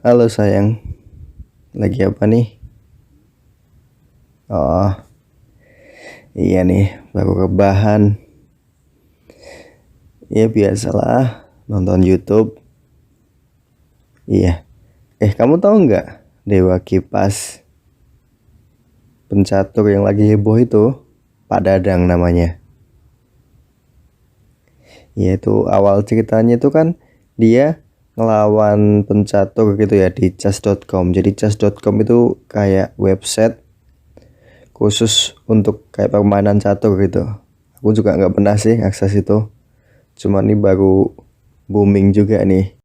Halo sayang, lagi apa nih? Oh, iya nih, baru rebahan. Ya biasalah, nonton YouTube. Iya. Kamu tahu nggak Dewa Kipas, pencatur yang lagi heboh itu? Pak Dadang namanya. Ya itu awal ceritanya itu kan dia ngelawan pencatur gitu ya di chess.com. Jadi chess.com itu kayak website khusus untuk kayak permainan catur gitu. Aku juga nggak pernah sih akses itu. Cuma ini baru booming juga nih.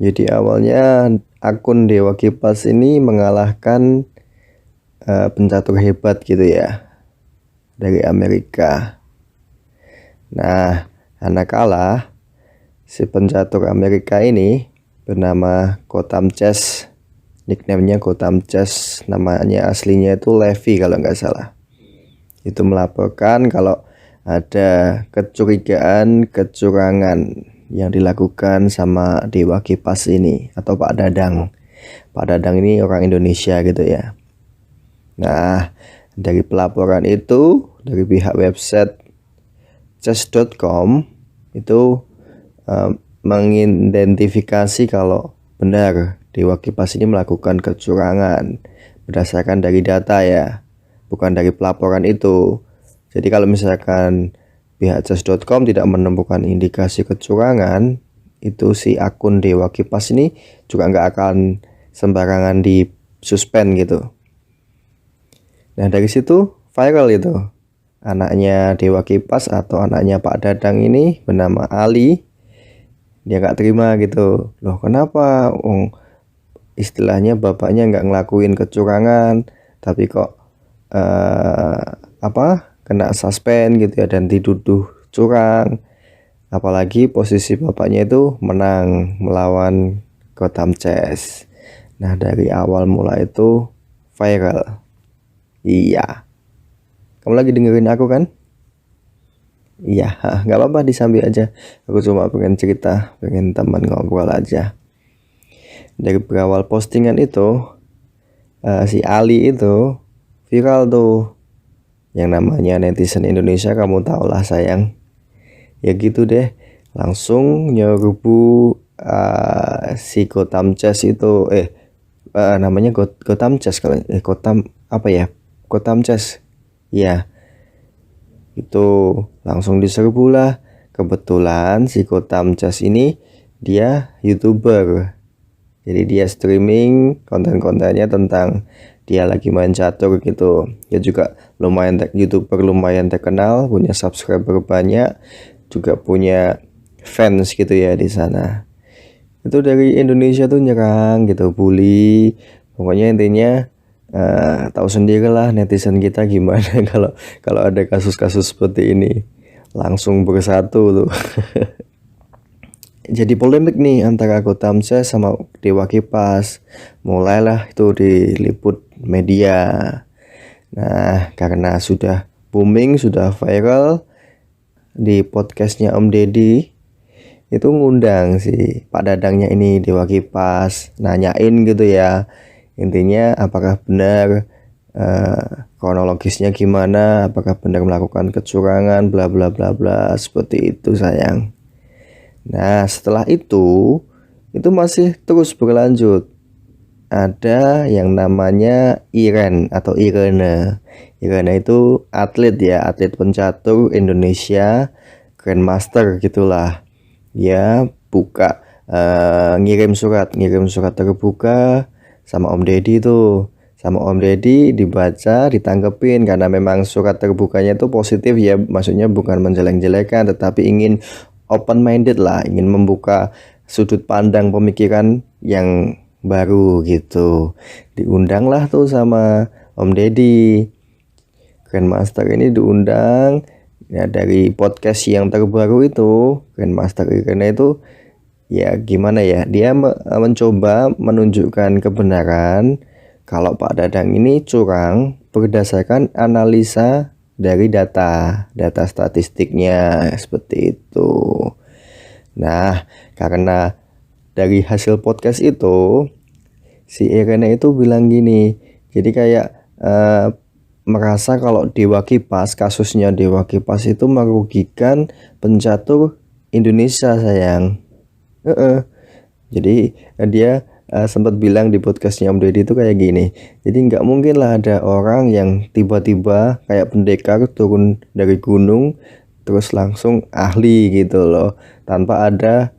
Jadi awalnya akun Dewa Kipas ini mengalahkan pencatur hebat gitu ya dari Amerika. Nah, anak kalah si pencatur Amerika ini bernama Gotham Chess. Nickname-nya Gotham Chess. Namanya aslinya itu Levi kalau nggak salah. Itu melaporkan kalau ada kecurigaan kecurangan yang dilakukan sama Dewa Kipas ini atau Pak Dadang. Pak Dadang ini orang Indonesia gitu ya. Nah, dari pelaporan itu dari pihak website chess.com itu mengidentifikasi kalau benar Dewa Kipas ini melakukan kecurangan berdasarkan dari data ya, bukan dari pelaporan itu. Jadi kalau misalkan pihak chess.com tidak menemukan indikasi kecurangan, itu si akun Dewa Kipas ini juga nggak akan sembarangan di suspend gitu. Nah dari situ viral itu. Anaknya Dewa Kipas atau anaknya Pak Dadang ini bernama Ali. Dia nggak terima gitu. Loh kenapa? Istilahnya bapaknya nggak ngelakuin kecurangan, tapi kok kena suspend gitu ya dan dituduh curang. Apalagi posisi bapaknya itu menang melawan Gotham Chess. Nah dari awal mula itu viral. Iya. Kamu lagi dengerin aku kan? Iya, nggak apa-apa disambi aja. Aku cuma pengen cerita, pengen teman ngobrol aja. Dari berawal postingan itu, si Ali itu viral tuh. Yang namanya netizen Indonesia kamu tau lah sayang. Ya gitu deh, langsung nyerbu si Gotham Chess itu, namanya Gotham Chess kalau Gotham apa ya? Gotham Chess. Ya, itu langsung diserbu lah. Kebetulan si Gotham Chess ini dia YouTuber. Jadi dia streaming konten-kontennya tentang dia lagi main catur gitu. Dia juga YouTuber lumayan terkenal, punya subscriber banyak, juga punya fans gitu ya di sana. Itu dari Indonesia tuh nyerang gitu, bully. Pokoknya intinya tahu sendirilah netizen kita gimana kalau ada kasus-kasus seperti ini, langsung bersatu tuh. Jadi polemik nih antara Gotham Chess sama Dewa Kipas. Mulailah itu diliput media. Nah, karena sudah booming, sudah viral, di podcastnya Om Deddy itu ngundang si Pak Dadangnya ini Dewa Kipas, nanyain gitu ya. Intinya apakah benar kronologisnya gimana, apakah benar melakukan kecurangan, bla bla bla bla, seperti itu sayang. Nah setelah itu masih terus berlanjut. Ada yang namanya Iren atau Irene. Irene itu atlet ya, atlet pencatur Indonesia, Grandmaster gitulah. Dia buka ngirim surat terbuka sama Om Deddy tuh. Sama Om Deddy dibaca, ditanggepin karena memang surat terbukanya itu positif ya, maksudnya bukan menjelek-jelekan tetapi ingin open minded lah, ingin membuka sudut pandang pemikiran yang baru gitu. Diundanglah tuh sama Om Deddy Grandmaster ini diundang ya dari podcast yang terbaru itu. Grandmaster Iren itu ya gimana ya, dia mencoba menunjukkan kebenaran kalau Pak Dadang ini curang berdasarkan analisa dari data statistiknya seperti itu. Nah, karena dari hasil podcast itu si Irene itu bilang gini, jadi kayak merasa kalau Dewa Kipas, kasusnya Dewa Kipas itu merugikan pencatur Indonesia sayang. Jadi dia sempat bilang di podcastnya Om Deddy itu kayak gini, jadi nggak mungkin lah ada orang yang tiba-tiba kayak pendekar turun dari gunung terus langsung ahli gitu loh, tanpa ada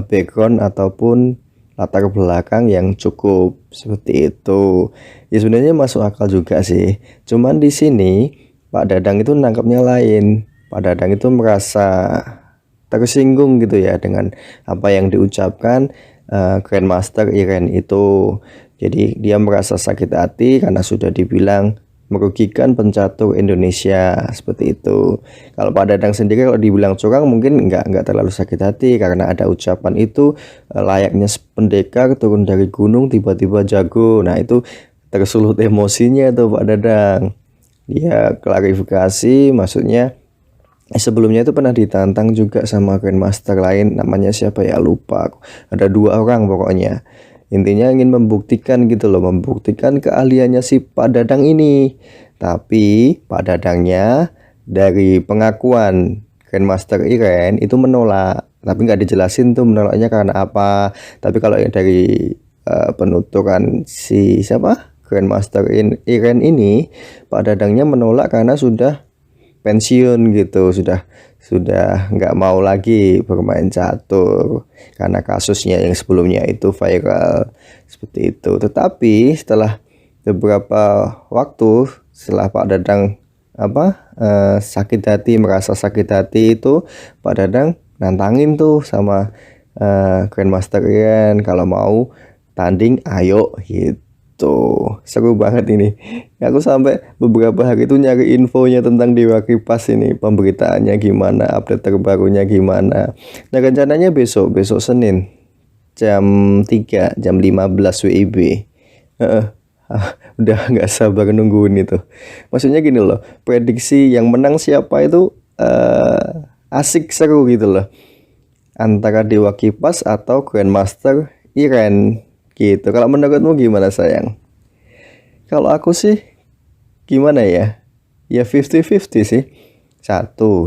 background ataupun latar belakang yang cukup seperti itu. Ya sebenarnya masuk akal juga sih. Cuman di sini Pak Dadang itu nangkapnya lain. Pak Dadang itu merasa tersinggung gitu ya dengan apa yang diucapkan Grandmaster Iren itu. Jadi dia merasa sakit hati karena sudah dibilang merugikan pencatur Indonesia seperti itu. Kalau Pak Dadang sendiri kalau dibilang curang mungkin nggak terlalu sakit hati karena ada ucapan itu layaknya pendekar turun dari gunung tiba-tiba jago. Nah itu tersulut emosinya tuh Pak Dadang. Dia klarifikasi, maksudnya sebelumnya itu pernah ditantang juga sama Grandmaster lain, namanya siapa ya lupa. Ada 2 orang pokoknya. Intinya ingin membuktikan gitu loh, membuktikan keahliannya si Pak Dadang ini. Tapi Pak Dadangnya dari pengakuan Grandmaster Iren itu menolak. Tapi nggak dijelasin tuh menolaknya karena apa. Tapi kalau yang dari penuturan si siapa Grandmaster Iren ini, Pak Dadangnya menolak karena sudah pensiun gitu, sudah nggak mau lagi bermain catur karena kasusnya yang sebelumnya itu viral seperti itu. Tetapi setelah beberapa waktu setelah Pak Dadang sakit hati, merasa sakit hati itu, Pak Dadang nantangin tuh sama Grandmaster Iren kalau mau tanding ayo gitu. Seru banget ini. Aku sampai beberapa hari itu nyari infonya tentang Dewa Kipas ini, pemberitaannya gimana, update terbarunya gimana. Nah rencananya besok Senin jam 3, jam 15 WIB. Udah nggak sabar nungguin itu. Maksudnya gini loh, prediksi yang menang siapa itu asik, seru gitu loh, antara Dewa Kipas atau Grandmaster Iren gitu. Kalau menurutmu gimana sayang? Kalau aku sih gimana ya? Ya 50-50 sih. Satu,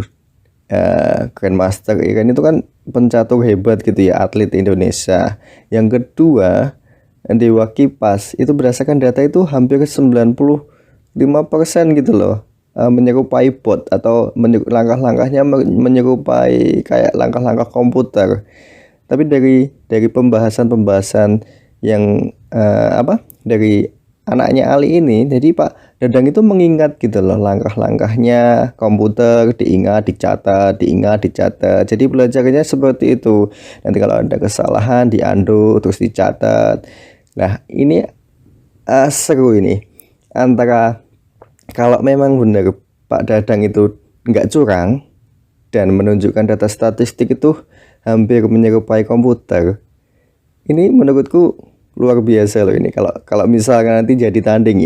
Grandmaster Iren itu kan pencatur hebat gitu ya, atlet Indonesia. Yang kedua, Dewa Kipas itu berdasarkan data itu hampir 95% gitu loh, menyerupai bot atau langkah-langkahnya menyerupai kayak langkah-langkah komputer. Tapi dari pembahasan yang dari anaknya Ali ini, jadi Pak Dadang itu mengingat gitu loh langkah-langkahnya komputer, diingat, dicatat. Jadi belajarnya seperti itu. Nanti kalau ada kesalahan diundo terus dicatat. Nah ini seru ini, antara kalau memang benar Pak Dadang itu nggak curang dan menunjukkan data statistik itu hampir menyerupai komputer. Ini menurutku luar biasa loh ini. Kalau misalkan nanti jadi tanding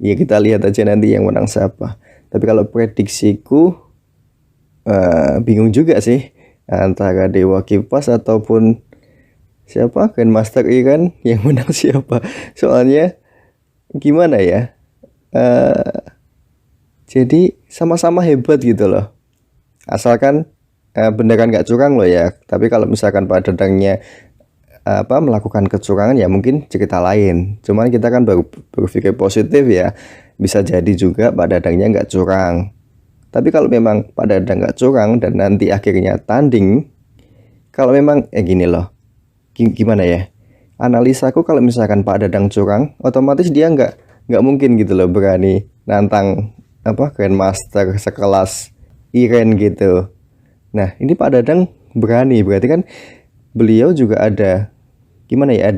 ya kita lihat aja nanti yang menang siapa. Tapi kalau prediksiku bingung juga sih antara Dewa Kipas ataupun siapa Grandmaster Iren yang menang siapa. Soalnya gimana ya, jadi sama-sama hebat gitu loh, asalkan beneran nggak curang loh ya. Tapi kalau misalkan Pak Dadangnya melakukan kecurangan ya mungkin cerita lain. Cuman kita kan baru berpikir positif ya, bisa jadi juga Pak Dadangnya nggak curang. Tapi kalau memang Pak Dadang nggak curang dan nanti akhirnya tanding, kalau memang gini loh, gimana ya, analisaku kalau misalkan Pak Dadang curang, otomatis dia nggak mungkin gitu loh berani nantang Grandmaster sekelas Iren gitu. Nah ini Pak Dadang berani, berarti kan beliau juga ada gimana ya,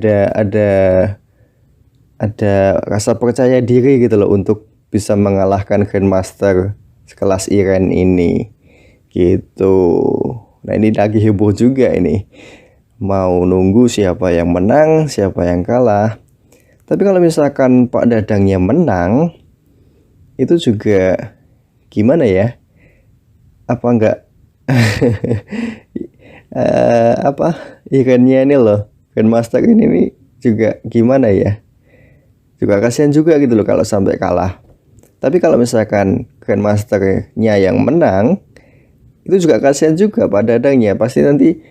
ada rasa percaya diri gitu loh untuk bisa mengalahkan Grandmaster sekelas Iren ini gitu. Nah ini lagi heboh juga ini, mau nunggu siapa yang menang siapa yang kalah. Tapi kalau misalkan Pak Dadangnya menang, itu juga gimana ya, apa enggak apa Irennya ini loh, Grandmaster ini juga gimana ya, juga kasihan juga gitu loh kalau sampai kalah. Tapi kalau misalkan Grandmasternya yang menang, itu juga kasihan juga Pak Dadangnya, pasti nanti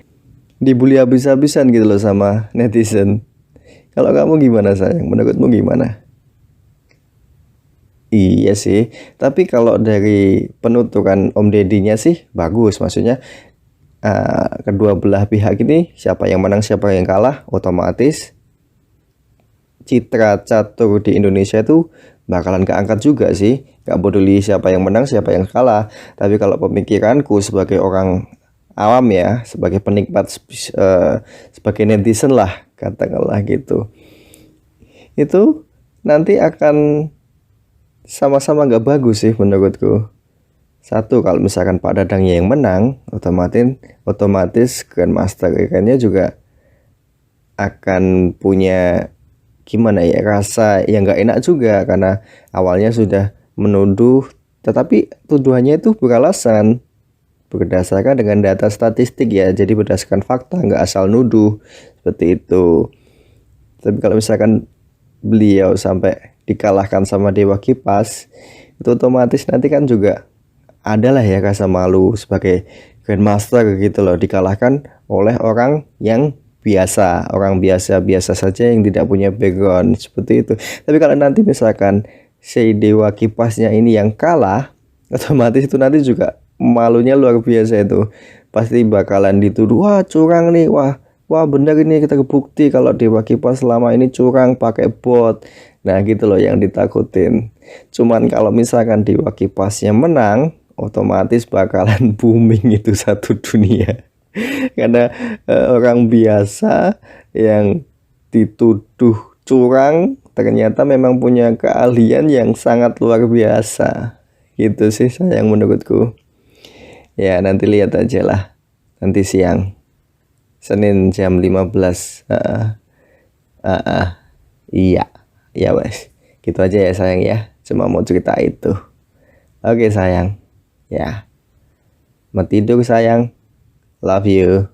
dibully habis-habisan gitu loh sama netizen. Kalau kamu gimana sayang, menurutmu gimana? Iya sih, tapi kalau dari penuturan Om Deddy-nya sih bagus, maksudnya kedua belah pihak ini siapa yang menang siapa yang kalah, otomatis citra catur di Indonesia itu bakalan keangkat juga sih. Gak peduli siapa yang menang siapa yang kalah, tapi kalau pemikiranku sebagai orang awam ya, sebagai penikmat sebagai netizen lah katakanlah gitu, itu nanti akan sama-sama gak bagus sih menurutku. Satu, kalau misalkan Pak Dadangnya yang menang, otomatis Grandmaster ikannya juga akan punya gimana ya, rasa yang gak enak juga, karena awalnya sudah menuduh, tetapi tuduhannya itu beralasan, berdasarkan dengan data statistik ya, jadi berdasarkan fakta, nggak asal nuduh seperti itu. Tapi kalau misalkan beliau sampai dikalahkan sama Dewa Kipas, itu otomatis nanti kan juga adalah ya rasa malu sebagai Grandmaster gitu loh, dikalahkan oleh orang yang biasa, orang biasa-biasa saja yang tidak punya background seperti itu. Tapi kalau nanti misalkan si Dewa Kipasnya ini yang kalah, otomatis itu nanti juga malunya luar biasa itu. Pasti bakalan dituduh, wah curang nih, wah bener ini kita kebukti kalau Dewa Kipas selama ini curang pakai bot. Nah gitu loh yang ditakutin. Cuman kalau misalkan Dewa Kipasnya menang, otomatis bakalan booming itu satu dunia. Karena orang biasa yang dituduh curang ternyata memang punya keahlian yang sangat luar biasa. Gitu sih sayang menurutku. Ya nanti lihat aja lah, nanti siang Senin jam 15. Iya, iya wes. Gitu aja ya sayang ya. Cuma mau cerita itu. Oke sayang. Ya. Mau tidur sayang. Love you.